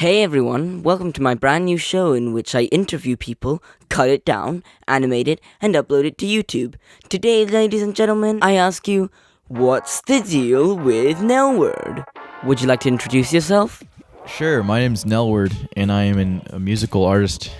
Hey everyone, welcome to my brand new show in which I interview people, cut it down, animate it, and upload it to YouTube. Today, ladies and gentlemen, I ask you, what's the deal with nelward? Would you like to introduce yourself? Sure, my name's Nelward, and I am a musical artist.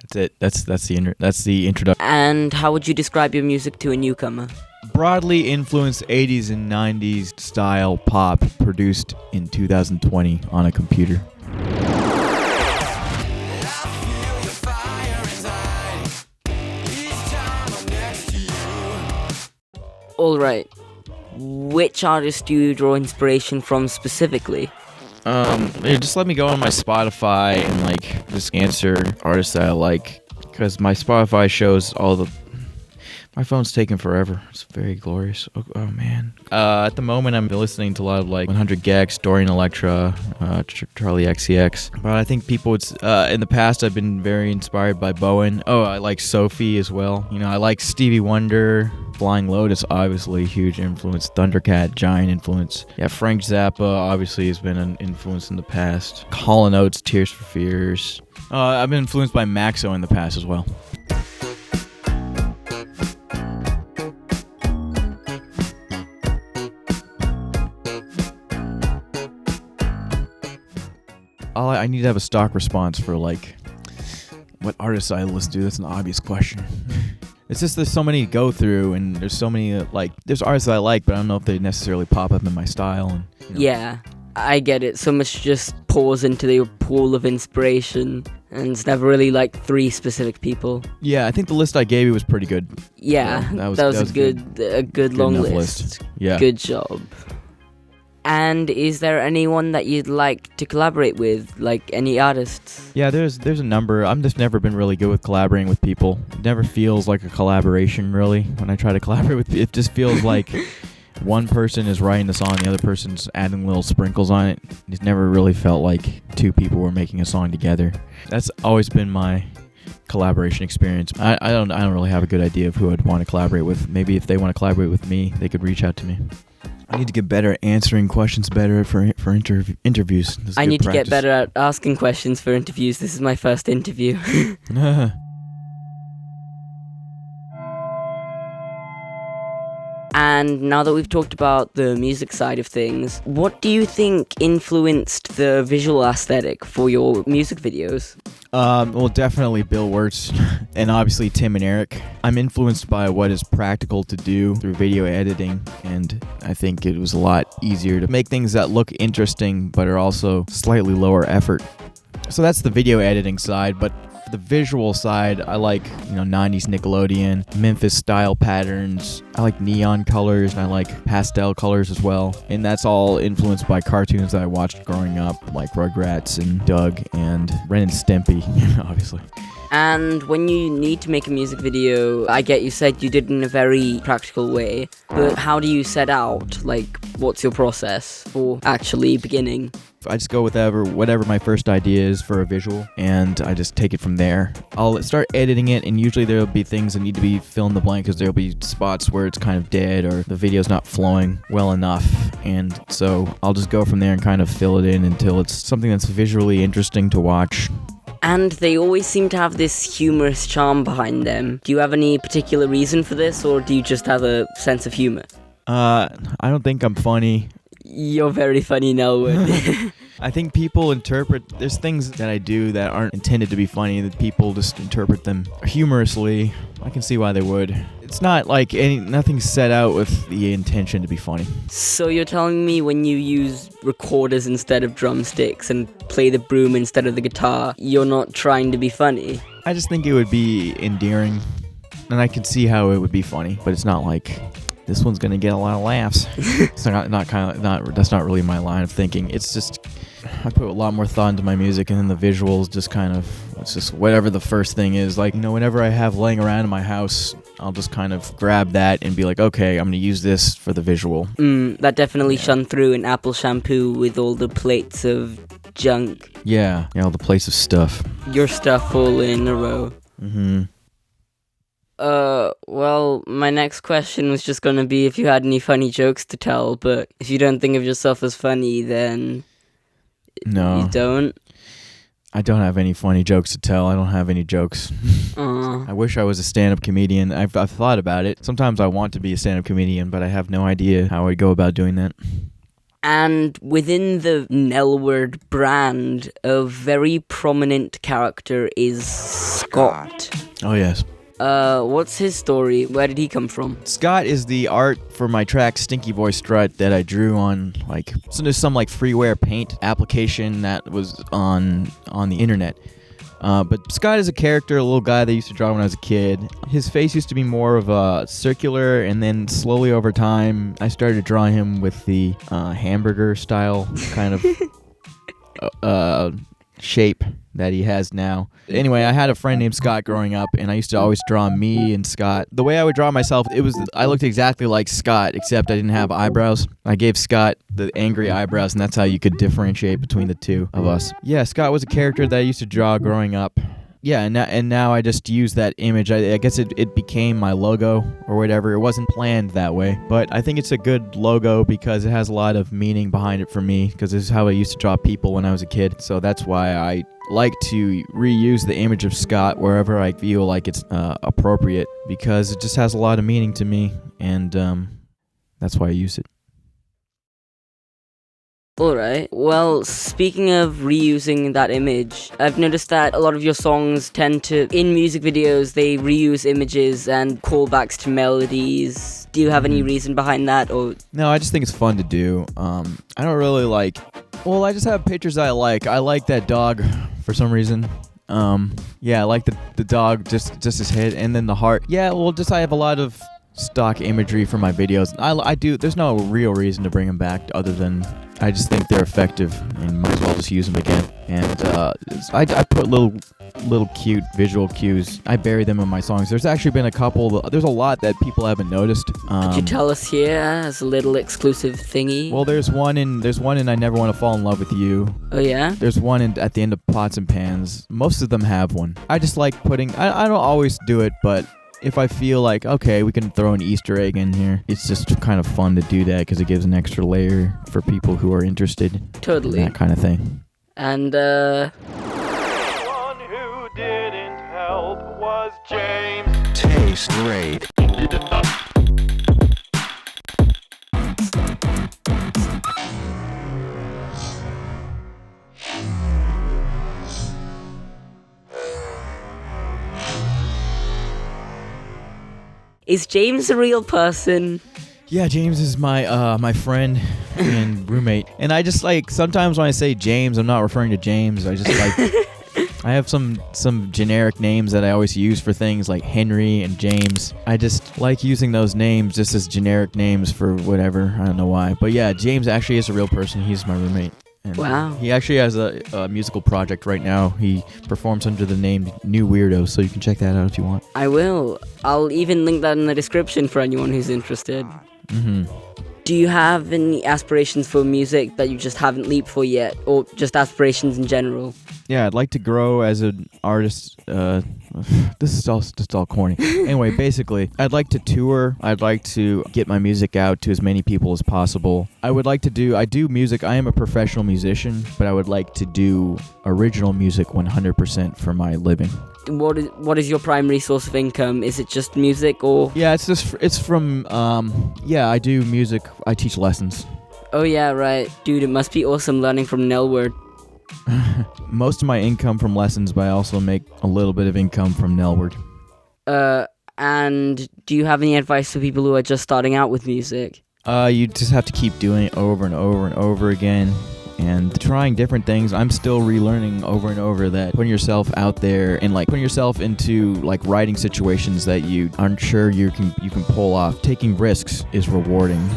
That's it. That's the introduction. And how would you describe your music to a newcomer? Broadly influenced 80s and 90s style pop produced in 2020 on a computer. Alright, which artist do you draw inspiration from specifically? Just let me go on my Spotify and just answer artists that I like, because my Spotify shows all the. My phone's taking forever. It's very glorious. Oh man. At the moment, I'm listening to a lot of 100 Gex, Dorian Electra, Charlie XCX. But I think people would. In the past, I've been very inspired by Bowen. Oh, I like Sophie as well. I like Stevie Wonder. Flying Lotus, obviously, huge influence. Thundercat, giant influence. Yeah, Frank Zappa, obviously, has been an influence in the past. Hall & Oates, Tears for Fears. I've been influenced by Maxo in the past as well. I need to have a stock response for what artists I listen to. That's an obvious question. It's just there's so many to go through, and there's so many there's artists that I like, but I don't know if they necessarily pop up in my style. And Yeah, I get it. So much just pours into your pool of inspiration, and it's never really three specific people. Yeah, I think the list I gave you was pretty good. Yeah, that was a good long list. Yeah, good job. And is there anyone that you'd like to collaborate with, any artists? Yeah, there's a number. I'm just never been really good with collaborating with people. It never feels like a collaboration, really, when I try to collaborate with people. It just feels like one person is writing the song, the other person's adding little sprinkles on it. It's never really felt like two people were making a song together. That's always been my collaboration experience. I don't really have a good idea of who I'd want to collaborate with. Maybe if they want to collaborate with me, they could reach out to me. I need to get better at answering questions better for interviews. I need to get better at asking questions for interviews. This is my first interview. And now that we've talked about the music side of things, what do you think influenced the visual aesthetic for your music videos? Well, definitely Bill Wirtz and obviously Tim and Eric. I'm influenced by what is practical to do through video editing, and I think it was a lot easier to make things that look interesting but are also slightly lower effort. So that's the video editing side, but the visual side, I like 90s Nickelodeon, Memphis style patterns. I like neon colors, and I like pastel colors as well. And that's all influenced by cartoons that I watched growing up, like Rugrats and Doug and Ren and Stimpy, obviously. And when you need to make a music video, I get you said you did it in a very practical way, but how do you set out? What's your process for actually beginning? I just go with whatever my first idea is for a visual, and I just take it from there. I'll start editing it, and usually there'll be things that need to be fill in the blank, because there'll be spots where it's kind of dead or the video's not flowing well enough, and so I'll just go from there and kind of fill it in until it's something that's visually interesting to watch. And they always seem to have this humorous charm behind them. Do you have any particular reason for this, or do you just have a sense of humor? I don't think I'm funny. You're very funny, Nelwood. I think people there's things that I do that aren't intended to be funny, that people just interpret them humorously. I can see why they would. It's not nothing set out with the intention to be funny. So you're telling me when you use recorders instead of drumsticks and play the broom instead of the guitar, you're not trying to be funny? I just think it would be endearing, and I can see how it would be funny, but it's not this one's gonna get a lot of laughs. It's that's not really my line of thinking. It's just I put a lot more thought into my music, and then the visuals it's just whatever the first thing is. Whenever I have laying around in my house, I'll just kind of grab that and be like, okay, I'm gonna use this for the visual. That definitely shone through in Apple Shampoo with all the plates of junk. Yeah, all the plates of stuff. Your stuff all in a row. Mm-hmm. Well, my next question was just gonna be if you had any funny jokes to tell, but if you don't think of yourself as funny, then No. You don't? I don't have any funny jokes to tell. I don't have any jokes. I wish I was a stand-up comedian. I've thought about it. Sometimes I want to be a stand-up comedian, but I have no idea how I'd go about doing that. And within the nelward brand, a very prominent character is Scott. Oh, yes. What's his story? Where did he come from? Scott is the art for my track Stinky Boy Strut that I drew on, there's some freeware paint application that was on the internet. But Scott is a character, a little guy that I used to draw when I was a kid. His face used to be more of a circular, and then slowly over time, I started drawing him with the hamburger style kind of shape that he has now. Anyway, I had a friend named Scott growing up, and I used to always draw me and Scott. The way I would draw myself, I looked exactly like Scott, except I didn't have eyebrows. I gave Scott the angry eyebrows, and that's how you could differentiate between the two of us. Yeah, Scott was a character that I used to draw growing up. Yeah, and now I just use that image. I guess it became my logo or whatever. It wasn't planned that way. But I think it's a good logo because it has a lot of meaning behind it for me, because this is how I used to draw people when I was a kid. So that's why I like to reuse the image of Scott wherever I feel like it's appropriate, because it just has a lot of meaning to me, and that's why I use it. Alright, well, speaking of reusing that image, I've noticed that a lot of your songs tend to, in music videos, they reuse images and callbacks to melodies. Do you have any reason behind that, or? No, I just think it's fun to do. I don't really I just have pictures I like. I like that dog for some reason. Yeah, I like the dog, just his head, and then the heart. Yeah, well, I have a lot of stock imagery for my videos. I do. There's no real reason to bring them back other than I just think they're effective and might as well just use them again. And I put little cute visual cues. I bury them in my songs. There's actually been a couple. There's a lot that people haven't noticed. Could you tell us here as a little exclusive thingy? Well, there's one in I Never Want to Fall in Love with You. Oh yeah. There's one at the end of Pots and Pans. Most of them have one. I just like putting. I don't always do it, but if I feel like, okay, we can throw an Easter egg in here, it's just kind of fun to do that because it gives an extra layer for people who are interested. Totally. In that kind of thing. And, One who didn't help was James. Taste great. is James a real person? Yeah, James is my friend and roommate. And I just sometimes when I say James, I'm not referring to James. I just I have some generic names that I always use for things like Henry and James. I just like using those names just as generic names for whatever. I don't know why. But yeah, James actually is a real person. He's my roommate. And wow. He actually has a musical project right now. He performs under the name New Weirdos, so you can check that out if you want. I will. I'll even link that in the description for anyone who's interested. Mm-hmm. Do you have any aspirations for music that you just haven't leaped for yet, or just aspirations in general? Yeah, I'd like to grow as an artist. This is all corny. Anyway, basically, I'd like to tour. I'd like to get my music out to as many people as possible. I do music. I am a professional musician, but I would like to do original music 100% for my living. What is your primary source of income? Is it just music, or? Yeah, it's from I do music. I teach lessons. Oh yeah, right. Dude, it must be awesome learning from nelward. Most of my income from lessons, but I also make a little bit of income from nelward. And do you have any advice for people who are just starting out with music? You just have to keep doing it over and over and over again, and trying different things. I'm still relearning over and over that putting yourself out there and putting yourself into writing situations that you aren't sure you can pull off. Taking risks is rewarding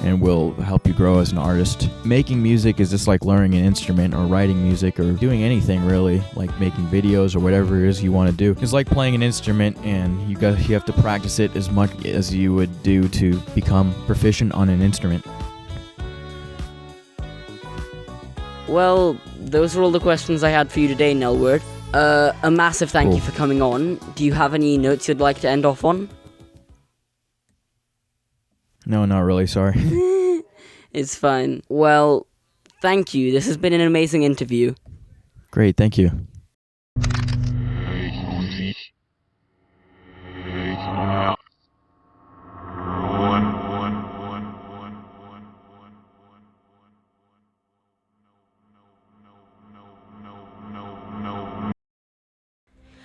and will help you grow as an artist. Making music is just like learning an instrument or writing music or doing anything really, like making videos or whatever it is you want to do. It's like playing an instrument, and you have to practice it as much as you would do to become proficient on an instrument. Well, those are all the questions I had for you today, Nelward. A massive thank you for coming on. Do you have any notes you'd like to end off on? No, not really, sorry. It's fine. Well, Thank you, this has been an amazing interview. Great, thank you.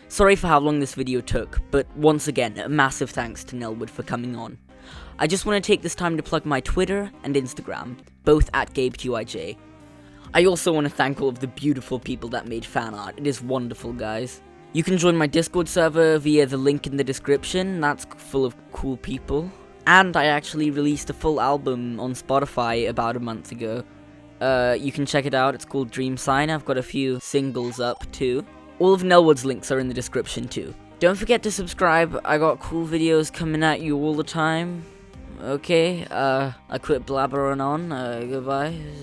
Sorry for how long this video took, but once again, a massive thanks to Nelward for coming on. I just want to take this time to plug my Twitter and Instagram, both at GabeQIJ. I also want to thank all of the beautiful people that made fan art. It is wonderful, guys. You can join my Discord server via the link in the description. That's full of cool people. And I actually released a full album on Spotify about a month ago. You can check it out. It's called Dream Sign. I've got a few singles up too. All of Nelward's links are in the description too. Don't forget to subscribe. I got cool videos coming at you all the time. Okay, I quit blabbering on. Goodbye.